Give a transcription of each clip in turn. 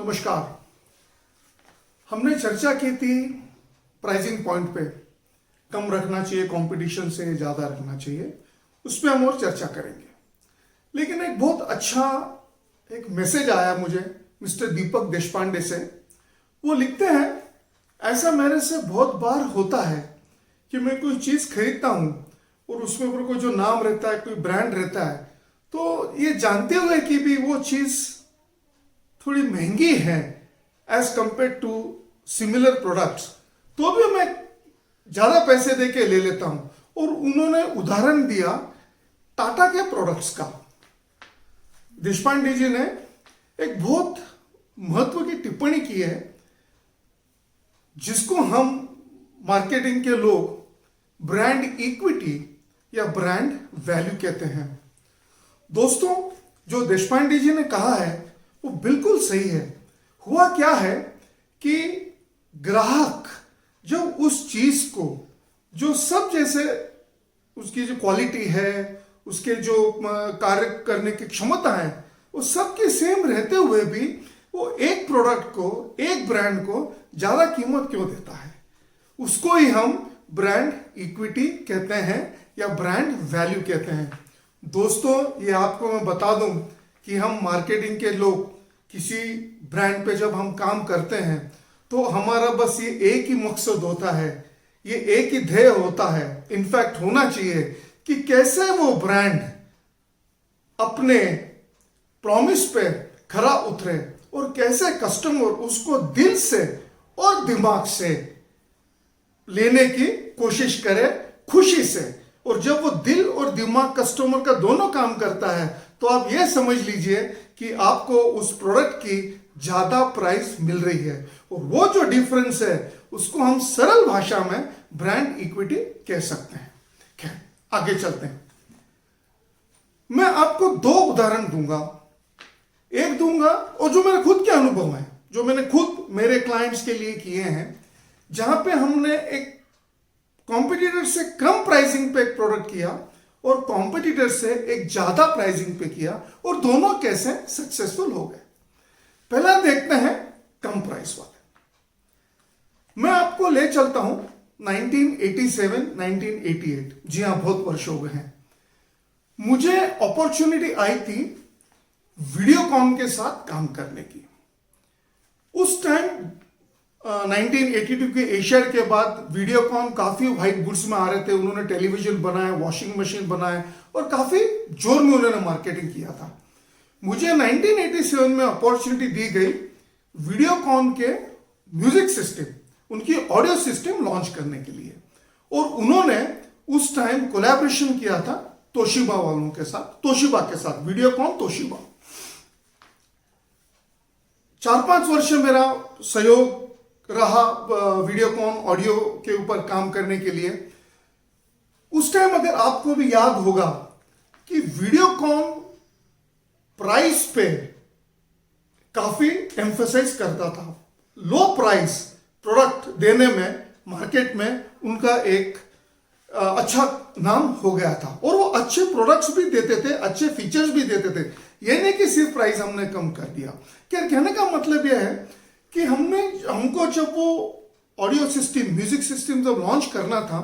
नमस्कार। हमने चर्चा की थी प्राइसिंग पॉइंट पे, कम रखना चाहिए, कंपटीशन से ज़्यादा रखना चाहिए, उस पर हम और चर्चा करेंगे। लेकिन एक बहुत अच्छा एक मैसेज आया मुझे मिस्टर दीपक देशपांडे से। वो लिखते हैं, ऐसा मेरे से बहुत बार होता है कि मैं कोई चीज़ खरीदता हूँ और उसमें ऊपर कोई जो नाम रहता है, कोई ब्रांड रहता है, तो ये जानते हुए कि भी वो चीज़ थोड़ी महंगी है as compare to similar products, तो भी मैं ज़्यादा पैसे दे के ले लेता हूँ। और उन्होंने उदाहरण दिया टाटा के प्रोडक्ट्स का। देशपांडे जी ने एक बहुत महत्व की टिप्पणी की है, जिसको हम मार्केटिंग के लोग ब्रांड इक्विटी या ब्रांड वैल्यू कहते हैं। दोस्तों, जो देशपांडे जी ने कहा है वो बिल्कुल सही है। हुआ क्या है कि ग्राहक जब उस चीज को, जो सब जैसे उसकी जो क्वालिटी है, उसके जो कार्य करने की क्षमता है, वो सबके सेम रहते हुए भी वो एक प्रोडक्ट को, एक ब्रांड को ज्यादा कीमत क्यों देता है, उसको ही हम ब्रांड इक्विटी कहते हैं या ब्रांड वैल्यू कहते हैं। दोस्तों, ये आपको मैं बता दूं कि हम मार्केटिंग के लोग किसी ब्रांड पे जब हम काम करते हैं तो हमारा बस ये एक ही मकसद होता है, ये एक ही ध्येय होता है, इनफैक्ट होना चाहिए, कि कैसे वो ब्रांड अपने प्रॉमिस पे खरा उतरे और कैसे कस्टमर उसको दिल से और दिमाग से लेने की कोशिश करे, खुशी से। और जब वो दिल और दिमाग कस्टमर का दोनों काम करता है तो आप ये समझ लीजिए कि आपको उस प्रोडक्ट की ज्यादा प्राइस मिल रही है। और वो जो डिफरेंस है उसको हम सरल भाषा में ब्रांड इक्विटी कह सकते हैं। खैर, आगे चलते हैं। मैं आपको दो उदाहरण दूंगा। एक दूंगा और जो मेरे खुद के अनुभव है, जो मैंने खुद मेरे क्लाइंट्स के लिए किए हैं, जहां पे हमने एक कॉम्पिटिटर से कम प्राइसिंग पे एक प्रोडक्ट किया और कॉम्पिटिटर से एक ज्यादा प्राइसिंग पे किया, और दोनों कैसे सक्सेसफुल हो गए। पहला देखते हैं कम प्राइस वाले। मैं आपको ले चलता हूं 1987, 1988। जी हां, बहुत वर्ष हो गए हैं। मुझे अपॉर्चुनिटी आई थी वीडियोकॉन के साथ काम करने की। उस टाइम 1982 के एशियाड के बाद वीडियोकॉन काफी व्हाइट गुड्स में आ रहे थे। उन्होंने टेलीविजन बनाए, वॉशिंग मशीन बनाए और काफी जोर में उन्होंने मार्केटिंग किया था। मुझे 1987 में अपॉर्चुनिटी दी गई वीडियोकॉन के म्यूजिक सिस्टम, उनकी ऑडियो सिस्टम लॉन्च करने के लिए। और उन्होंने उस टाइम कोलैबोरेशन किया था तोशिबा वालों के साथ, तोशिबा के साथ, वीडियोकॉन तोशिबा। 4-5 वर्ष मेरा सहयोग रहा वीडियोकॉन ऑडियो के ऊपर काम करने के लिए। उस टाइम अगर आपको भी याद होगा कि वीडियोकॉन प्राइस पे काफी एम्फसाइज करता था। लो प्राइस प्रोडक्ट देने में मार्केट में उनका एक अच्छा नाम हो गया था, और वो अच्छे प्रोडक्ट्स भी देते थे, अच्छे फीचर्स भी देते थे। ये नहीं कि सिर्फ प्राइस हमने कम कर दिया। क्या कहने का मतलब यह है कि हमको जब वो ऑडियो सिस्टम, म्यूजिक सिस्टम जब लॉन्च करना था,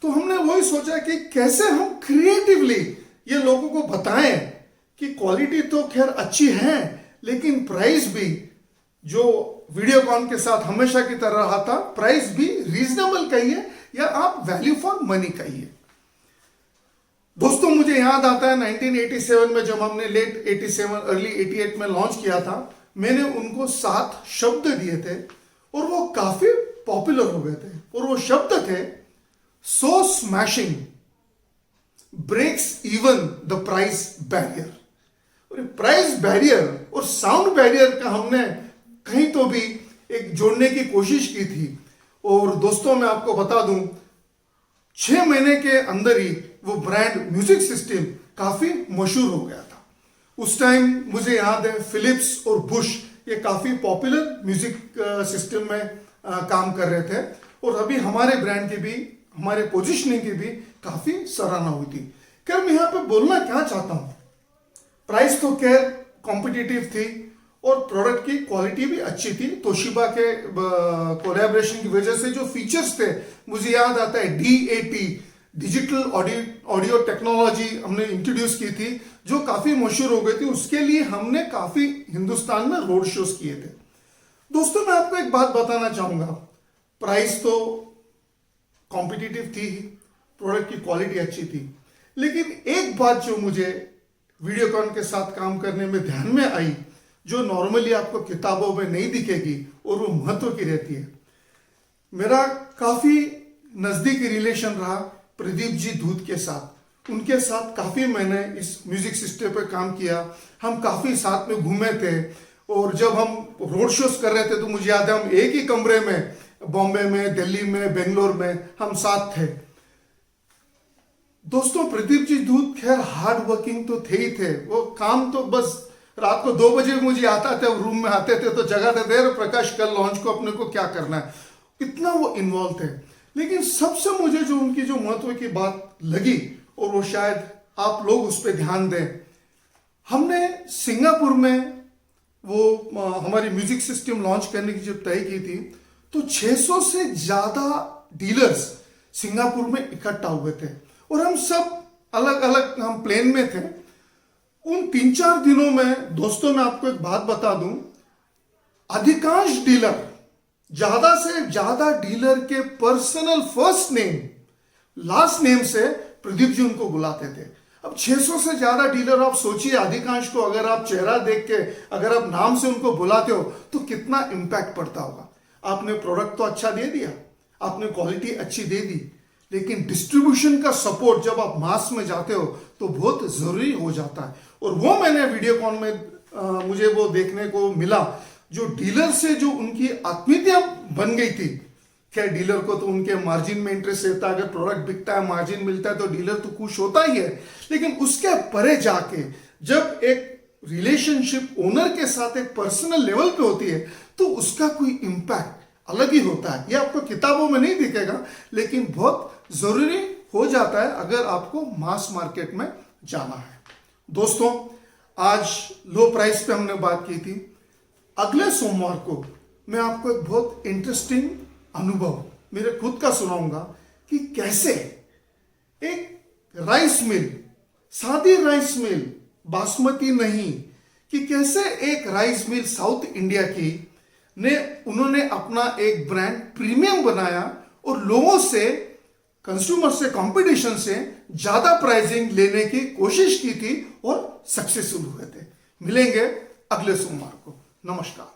तो हमने वही सोचा कि कैसे हम क्रिएटिवली ये लोगों को बताएं कि क्वालिटी तो खैर अच्छी है, लेकिन प्राइस भी, जो वीडियोकॉन के साथ हमेशा की तरह रहा था, प्राइस भी रीजनेबल कहिए या आप वैल्यू फॉर मनी कहिए। दोस्तों, मुझे याद आता है 1987 में जब हमने लेट 87 अर्ली 88 में लॉन्च किया था, मैंने उनको 7 शब्द दिए थे और वो काफी पॉपुलर हो गए थे। और वो शब्द थे, so smashing breaks even the price barrier. और प्राइस बैरियर और साउंड बैरियर का हमने कहीं तो भी एक जोड़ने की कोशिश की थी। और दोस्तों, मैं आपको बता दूं, 6 महीने के अंदर ही वो ब्रांड म्यूजिक सिस्टम काफी मशहूर हो गया था। उस टाइम मुझे याद है फिलिप्स और बुश ये काफी पॉपुलर म्यूजिक सिस्टम में काम कर रहे थे, और अभी हमारे ब्रांड की भी, हमारे पोजीशनिंग की भी काफी सराहना हुई थी। खैर, मैं यहां पे बोलना क्या चाहता हूं, प्राइस तो खैर कॉम्पिटिटिव थी और प्रोडक्ट की क्वालिटी भी अच्छी थी। तोशिबा के कोलैबोरेशन की वजह से जो फीचर्स थे, मुझे याद आता है DAT, डिजिटल ऑडियो टेक्नोलॉजी हमने इंट्रोड्यूस की थी, जो काफी मशहूर हो गई थी। उसके लिए हमने काफी हिंदुस्तान में रोड शोज किए थे। दोस्तों, मैं आपको एक बात बताना चाहूंगा, प्राइस तो कॉम्पिटिटिव थी ही, प्रोडक्ट की क्वालिटी अच्छी थी, लेकिन एक बात जो मुझे वीडियोकॉन के साथ काम करने में ध्यान में आई, जो नॉर्मली आपको किताबों में नहीं दिखेगी और वो महत्व की रहती है। मेरा काफी नजदीकी रिलेशन रहा प्रदीप जी धूत के साथ। उनके साथ काफी मैंने इस म्यूजिक सिस्टम पे काम किया, हम काफी साथ में घूमे थे, और जब हम रोड शोज कर रहे थे तो मुझे याद है हम एक ही कमरे में बॉम्बे में, दिल्ली में, बेंगलोर में हम साथ थे। दोस्तों, प्रदीप जी धूत खैर हार्ड वर्किंग तो थे ही थे। वो काम तो बस रात को 2 बजे मुझे आता था, रूम में आते थे तो जगाते थे, प्रकाश कल लॉन्च को अपने को क्या करना है, इतना वो इन्वॉल्व थे। लेकिन सबसे मुझे जो उनकी जो महत्व की बात लगी, और वो शायद आप लोग उस पर ध्यान दें, हमने सिंगापुर में वो हमारी म्यूजिक सिस्टम लॉन्च करने की जब तय की थी, तो 600 से ज्यादा डीलर्स सिंगापुर में इकट्ठा हुए थे, और हम सब अलग अलग हम प्लेन में थे। उन 3-4 दिनों में दोस्तों, मैं आपको एक बात बता दूं, अधिकांश डीलर, ज्यादा से ज्यादा डीलर के personal first name last name से प्रदीप जी उनको बुलाते थे। अब 600 से ज्यादा डीलर, आप सोचिए, अधिकांश को अगर आप चेहरा देख के अगर आप नाम से उनको बुलाते हो तो कितना इंपैक्ट पड़ता होगा। आपने प्रोडक्ट तो अच्छा दे दिया, आपने क्वालिटी अच्छी दे दी, लेकिन डिस्ट्रीब्यूशन का सपोर्ट जब आप मास में जाते हो तो बहुत जरूरी हो जाता है। और वो मैंने वीडियोकॉन में मुझे वो देखने को मिला, जो डीलर से जो उनकी आत्मीयता बन गई थी। खैर, डीलर को तो उनके मार्जिन में इंटरेस्ट रहता है, अगर प्रोडक्ट बिकता है, मार्जिन मिलता है तो डीलर तो खुश होता ही है, लेकिन उसके परे जाके जब एक रिलेशनशिप ओनर के साथ एक पर्सनल लेवल पे होती है तो उसका कोई इंपैक्ट अलग ही होता है। ये आपको किताबों में नहीं दिखेगा, लेकिन बहुत जरूरी हो जाता है अगर आपको मास मार्केट में जाना है। दोस्तों, आज लो प्राइस पे हमने बात की थी। अगले सोमवार को मैं आपको एक बहुत इंटरेस्टिंग अनुभव मेरे खुद का सुनाऊंगा कि कैसे एक राइस मिल, सादी राइस मिल, बासमती नहीं, कि कैसे एक राइस मिल साउथ इंडिया की ने उन्होंने अपना एक ब्रांड प्रीमियम बनाया और लोगों से, कंज्यूमर से, कंपटीशन से ज्यादा प्राइसिंग लेने की कोशिश की थी और सक्सेसफुल हुए थे। मिलेंगे अगले सोमवार को। नमस्कार।